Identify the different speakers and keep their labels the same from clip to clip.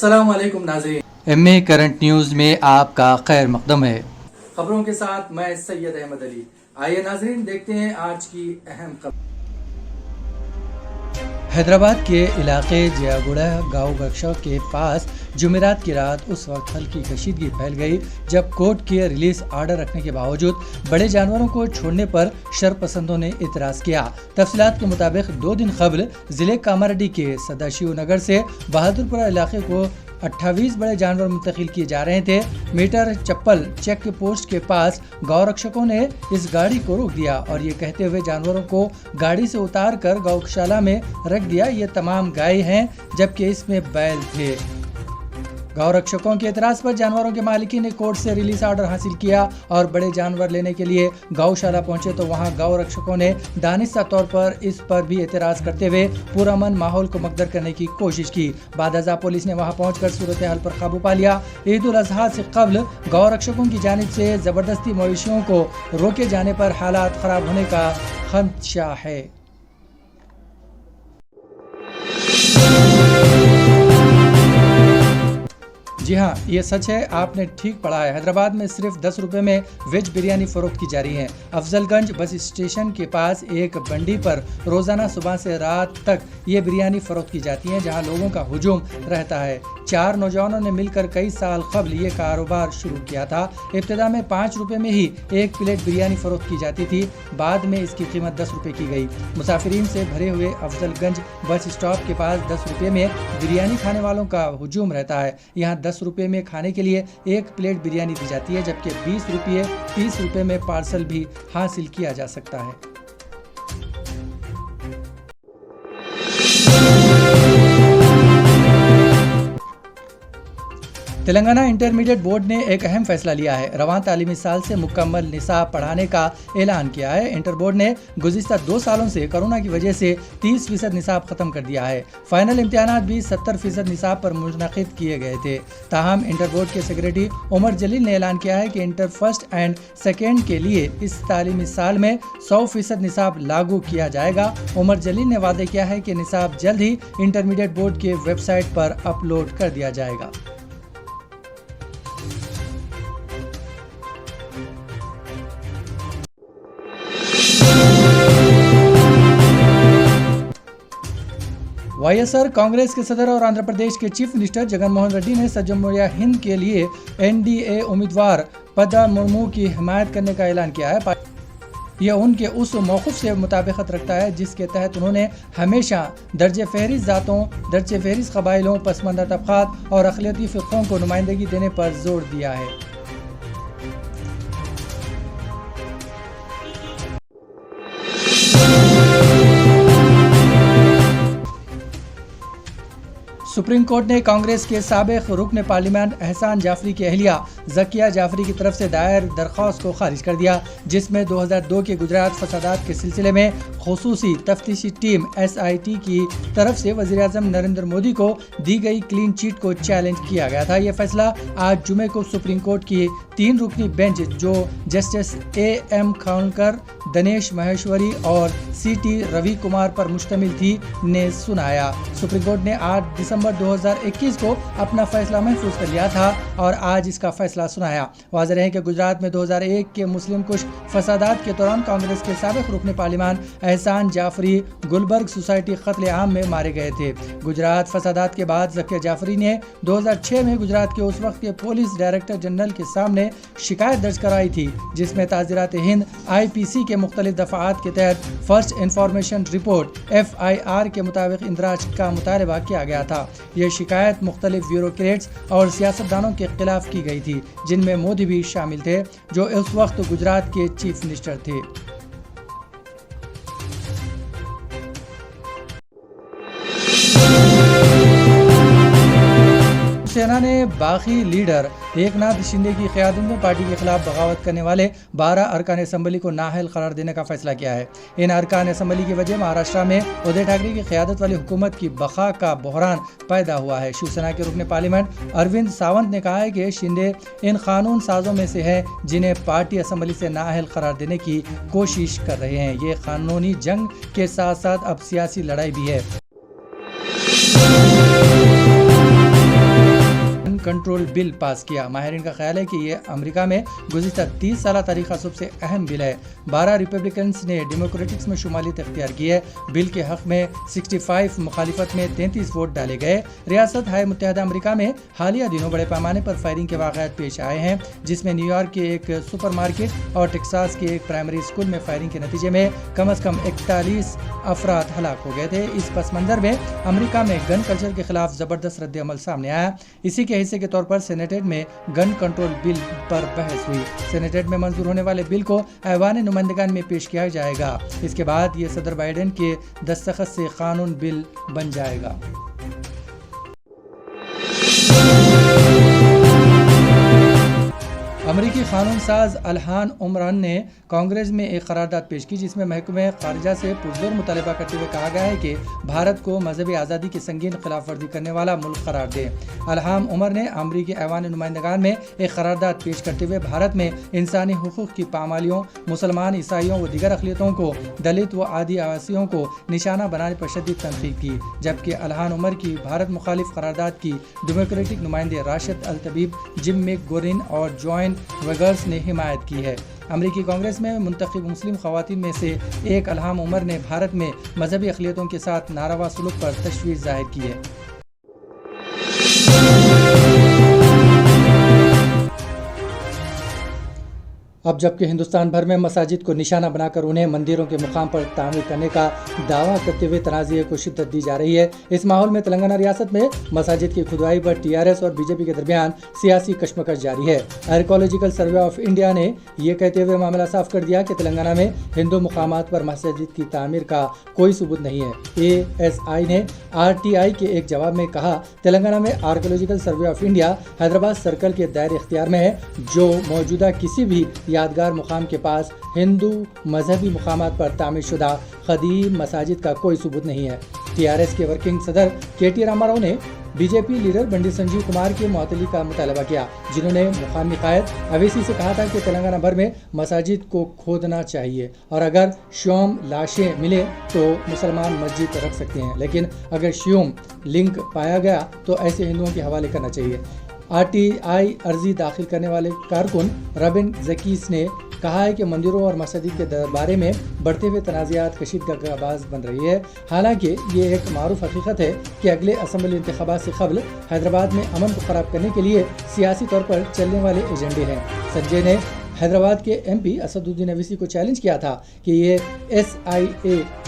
Speaker 1: अस्सलाम वालेकुम नाज़रीन,
Speaker 2: एमए करंट न्यूज़ में आपका खैर मकदम है।
Speaker 1: खबरों के साथ मैं सैयद अहमद अली। आइए नाज़रीन देखते हैं आज की अहम खबर।
Speaker 2: हैदराबाद के इलाके जयागुड़ा गांव वर्कशॉप के पास जुमेरात की रात उस वक्त हल्की कशीदगी फैल गई जब कोर्ट के रिलीज आर्डर रखने के बावजूद बड़े जानवरों को छोड़ने पर शरपसंदों ने इतराज़ किया। तफसीलात के मुताबिक 2 दिन कबल जिले कामारेड्डी के सदाशिव नगर से बहादुरपुरा इलाके को 28 बड़े जानवर मुंतकिल किए जा रहे थे। मीटर चप्पल चेक पोस्ट के पास गौरक्षकों ने इस गाड़ी को रोक दिया और ये कहते हुए जानवरों को गाड़ी से उतार कर गौशाला में रख दिया ये तमाम गाय हैं, जबकि इसमें बैल थे। गौरक्षकों के एतराज पर जानवरों के मालिकी ने कोर्ट से रिलीज आर्डर हासिल किया और बड़े जानवर लेने के लिए गौशाला पहुंचे तो वहां गौरक्षकों ने दानिस्ता तौर पर इस पर भी एतराज करते हुए पुरअमन माहौल को मकदर करने की कोशिश की। बादअज़ा पुलिस ने वहां पहुंचकर सूरत हाल पर काबू पा लिया। ईद उल अज़हा से कबल गौरक्षकों की जानिब से जबरदस्ती मवेशियों को रोके जाने पर हालात खराब होने का खदशा है। जी हाँ, ये सच है, आपने ठीक पढ़ा है। हैदराबाद में सिर्फ 10 रुपए में वेज बिरयानी फरोख्त की जा रही है। अफजलगंज बस स्टेशन के पास एक बंडी पर रोजाना सुबह से रात तक ये बिरयानी फरोख्त की जाती है, जहां लोगों का हुजूम रहता है। 4 नौजवानों ने मिलकर कई साल कबल ये कारोबार शुरू किया था। इब्तिदा में 5 रुपए में ही एक प्लेट बिरयानी फरोख्त की जाती थी, बाद में इसकी कीमत 10 रुपए की गई। मुसाफिरीन से भरे हुए अफजलगंज बस स्टॉप के पास 10 रुपए में बिरयानी खाने वालों का हुजूम रहता है। यहाँ 10 रुपए में खाने के लिए एक प्लेट बिरयानी दी जाती है, जबकि 20 रुपये 30 रुपए में पार्सल भी हासिल किया जा सकता है। तेलंगाना इंटरमीडिएट बोर्ड ने एक अहम फैसला लिया है। रवां तालीमी साल से मुकम्मल निसाब पढ़ाने का ऐलान किया है। इंटर बोर्ड ने गुज़िश्ता 2 सालों से कोरोना की वजह से 30% निसाब खत्म कर दिया है। फाइनल इम्तिहानात भी 70% निसाब पर मुनक़िद किए गए थे। ताहम इंटर बोर्ड के सेक्रेटरी उमर जलील ने ऐलान किया है कि इंटर फर्स्ट एंड सेकेंड के लिए इस तालीमी साल में 100% निसाब लागू किया जाएगा। उमर जलील ने वादे किया है कि निसाब जल्द ही इंटरमीडिएट बोर्ड के वेबसाइट पर अपलोड कर दिया जाएगा। वाईएसआर कांग्रेस के सदर और आंध्र प्रदेश के चीफ मिनिस्टर जगन मोहन रेड्डी ने सज्जमोरिया हिंद के लिए एनडीए उम्मीदवार पद्मा मुर्मू की हिमायत करने का ऐलान किया है। यह उनके उस मौक़िफ़ से मुताबिकत रखता है जिसके तहत उन्होंने हमेशा दर्जे फहरिस्त ज़ातों, दर्जे फहरिस्त क़बाइलों, पसमानदा तबक़ात और अक़लियती फ़िरक़ों को नुमाइंदगी देने पर जोर दिया है। सुप्रीम कोर्ट ने कांग्रेस के साबिक़ रुकन पार्लियामेंट एहसान जाफरी की अहलिया ज़किया जाफरी की तरफ से दायर दरख्वास्त को खारिज कर दिया, जिसमें 2002 के गुजरात फसादात के सिलसिले में ख़ुसूसी तफ्तीशी टीम SIT की तरफ से वज़ीर-ए-आज़म नरेंद्र मोदी को दी गई क्लीन चिट को चैलेंज किया गया था। यह फैसला आज जुमे को सुप्रीम कोर्ट की 3 रुकनी बेंच जो जस्टिस AM खानकर, दिनेश महेश्वरी और CT रवि कुमार पर मुश्तमिल थी ने सुनाया। सुप्रीम कोर्ट ने 8 दिसंबर 2021 को अपना फैसला महफूज कर लिया था और आज इसका फैसला सुनाया। वाज़ेह है कि गुजरात में 2001 के मुस्लिम कुश फसादात के दौरान कांग्रेस के साबिक़ रुकन पार्लियामेंट एहसान जाफरी गुलबर्ग सोसाइटी कत्ल आम में मारे गए थे। गुजरात फसादात के बाद ज़किया जाफरी ने 2006 में गुजरात के उस वक्त के पुलिस डायरेक्टर जनरल के सामने शिकायत दर्ज कराई थी, जिसमें ताज़ीरात हिंद IPC के मुख्तलिफ दफ़ात के तहत फर्स्ट इंफॉर्मेशन रिपोर्ट FIR के मुताबिक इंदराज का मुतालबा किया गया था। यह शिकायत मुख्तलिफ ब्यूरोक्रेट्स और सियासतदानों के खिलाफ की गई थी, जिनमें मोदी भी शामिल थे, जो उस वक्त गुजरात के चीफ मिनिस्टर थे। सेना ने बागी लीडर एकनाथ शिंदे की क़यादत में पार्टी के खिलाफ बगावत करने वाले 12 अरकान असम्बली को नाअहल करार देने का फैसला किया है। इन अरकान असम्बली की वजह महाराष्ट्र में उद्धव ठाकरे की क़यादत वाली हुकूमत की बका का बहरान पैदा हुआ है। शिवसेना के रुकन पार्लियामेंट अरविंद सावंत ने कहा है कि शिंदे इन कानून साजों में से है जिन्हें पार्टी असम्बली से नाअहल करार देने की कोशिश कर रहे हैं। ये कानूनी जंग के साथ साथ अब सियासी लड़ाई भी है। کنٹرول بل پاس کیا۔ ماہرین کا خیال ہے کہ یہ امریکہ میں گزشتہ 30 سالہ تاریخ کا سب سے اہم بل ہے۔ 12 ریپبلکنز نے ڈیموکریٹکس میں شمولیت اختیار کی ہے۔ بل کے حق میں 65 مخالفت میں 33 ووٹ ڈالے گئے۔ ریاست ہائے متحدہ امریکہ میں حالیہ دنوں بڑے پیمانے پر فائرنگ کے واقعات پیش آئے ہیں، جس میں نیو یارک کے ایک سپر مارکیٹ اور ٹیکساس کے ایک پرائمری اسکول میں فائرنگ کے نتیجے میں کم از کم 41 افراد ہلاک ہو گئے تھے۔ اس پس منظر میں امریکہ میں گن کلچر کے خلاف زبردست رد عمل سامنے آیا۔ اسی کے حصے کے طور پر سینیٹ میں گن کنٹرول بل پر بحث ہوئی۔ سینیٹ میں منظور ہونے والے بل کو ایوان نمائندگان میں پیش کیا جائے گا۔ اس کے بعد یہ صدر بائیڈن کے دستخط سے قانون بل بن جائے گا۔ امریکی قانون ساز الہان عمران نے کانگریس میں ایک قرارداد پیش کی، جس میں محکمہ خارجہ سے پرزور مطالبہ کرتے ہوئے کہا گیا ہے کہ بھارت کو مذہبی آزادی کی سنگین خلاف ورزی کرنے والا ملک قرار دے۔ الہان عمر نے امریکی ایوان نمائندگان میں ایک قرارداد پیش کرتے ہوئے بھارت میں انسانی حقوق کی پامالیوں، مسلمان، عیسائیوں و دیگر اقلیتوں کو، دلت و عادی آواسیوں کو نشانہ بنانے پر شدید تنقید کی، جبکہ الہان عمر کی بھارت مخالف قرارداد کی ڈیموکریٹک نمائندے راشد الطیب، جم میک گورن اور جوائن ویگرز نے حمایت کی ہے۔ امریکی کانگریس میں منتخب مسلم خواتین میں سے ایک الہام عمر نے بھارت میں مذہبی اقلیتوں کے ساتھ ناروا سلوک پر تشویش ظاہر کی ہے۔ اب جبکہ ہندوستان بھر میں مساجد کو نشانہ بنا کر انہیں مندروں کے مقام پر تعمیر کرنے کا دعویٰ کرتے ہوئے تنازعے کو شدت دی جا رہی ہے، اس ماحول میں تلنگانہ ریاست میں مساجد کی کھدوائی پر TRS اور BJP کے درمیان سیاسی کشمکش جاری ہے۔ آرکیولوجیکل سروے آف انڈیا نے یہ کہتے ہوئے معاملہ صاف کر دیا کہ تلنگانہ میں ہندو مقامات پر مساجد کی تعمیر کا کوئی ثبوت نہیں ہے۔ ASI نے RTI کے ایک جواب میں کہا، تلنگانہ میں archaeological survey of India Hyderabad circle کے دائرے اختیار میں ہے، جو موجودہ کسی بھی یادگار مقام کے پاس ہندو مذہبی مقامات پر تعمیر شدہ قدیم مساجد کا کوئی ثبوت نہیں ہے۔ TRS کے ورکنگ صدر KT راما راؤ نے BJP لیڈر بنڈی سنجیو کمار کی معطلی کا مطالبہ کیا، جنہوں نے مقامی قائد اویسی سے کہا تھا کہ تلنگانہ بھر میں مساجد کو کھودنا چاہیے اور اگر شیوم لاشیں ملے تو مسلمان مسجد رکھ سکتے ہیں، لیکن اگر شیوم لنک پایا گیا تو ایسے ہندوؤں کے حوالے کرنا چاہیے۔ RTI عرضی داخل کرنے والے کارکن رابن زکیس نے کہا ہے کہ مندروں اور مساجد کے بارے میں بڑھتے ہوئے تنازعات کشیدگی کا باعث بن رہی ہے، حالانکہ یہ ایک معروف حقیقت ہے کہ اگلے اسمبلی انتخابات سے قبل حیدرآباد میں امن کو خراب کرنے کے لیے سیاسی طور پر چلنے والے ایجنڈے ہیں۔ سنجے نے حیدرآباد کے MP اسد الدین اویسی کو چیلنج کیا تھا کہ یہ SIA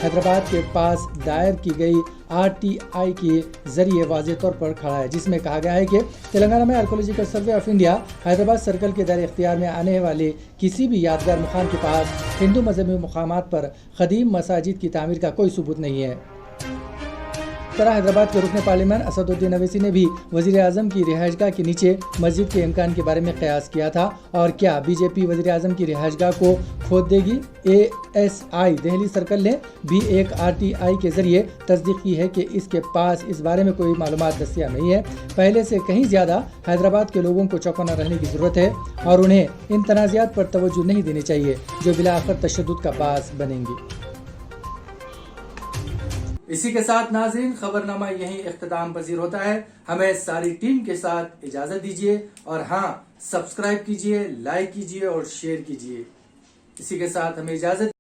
Speaker 2: حیدرآباد کے پاس دائر کی گئی RTI کے ذریعے واضح طور پر کھڑا ہے، جس میں کہا گیا ہے کہ تلنگانہ میں archaeological survey of India Hyderabad circle کے دائرے اختیار میں آنے والے کسی بھی یادگار مقام کے پاس ہندو مذہبی مقامات پر قدیم مساجد کی تعمیر کا کوئی ثبوت نہیں ہے۔ طرح حیدرآباد کے رکن پارلیمان اسد الدین اویسی نے بھی وزیر اعظم کی رہائش گاہ کے نیچے مسجد کے امکان کے بارے میں قیاس کیا تھا، اور کیا BJP وزیر اعظم کی رہائش گاہ کو کھود دے گی؟ ASI دہلی سرکل نے بھی ایک RTI کے ذریعے تصدیق کی ہے کہ اس کے پاس اس بارے میں کوئی معلومات دستیاب نہیں ہے۔ پہلے سے کہیں زیادہ حیدرآباد کے لوگوں کو چوکنا رہنے کی ضرورت ہے اور انہیں ان تنازعات پر توجہ نہیں دینی چاہیے جو بالآخر تشدد کا باعث بنیں گی۔
Speaker 1: اسی کے ساتھ ناظرین خبرنامہ یہیں اختتام پذیر ہوتا ہے۔ ہمیں ساری ٹیم کے ساتھ اجازت دیجیے اور ہاں سبسکرائب کیجیے، لائک کیجیے اور شیئر کیجیے۔ اسی کے ساتھ ہمیں اجازت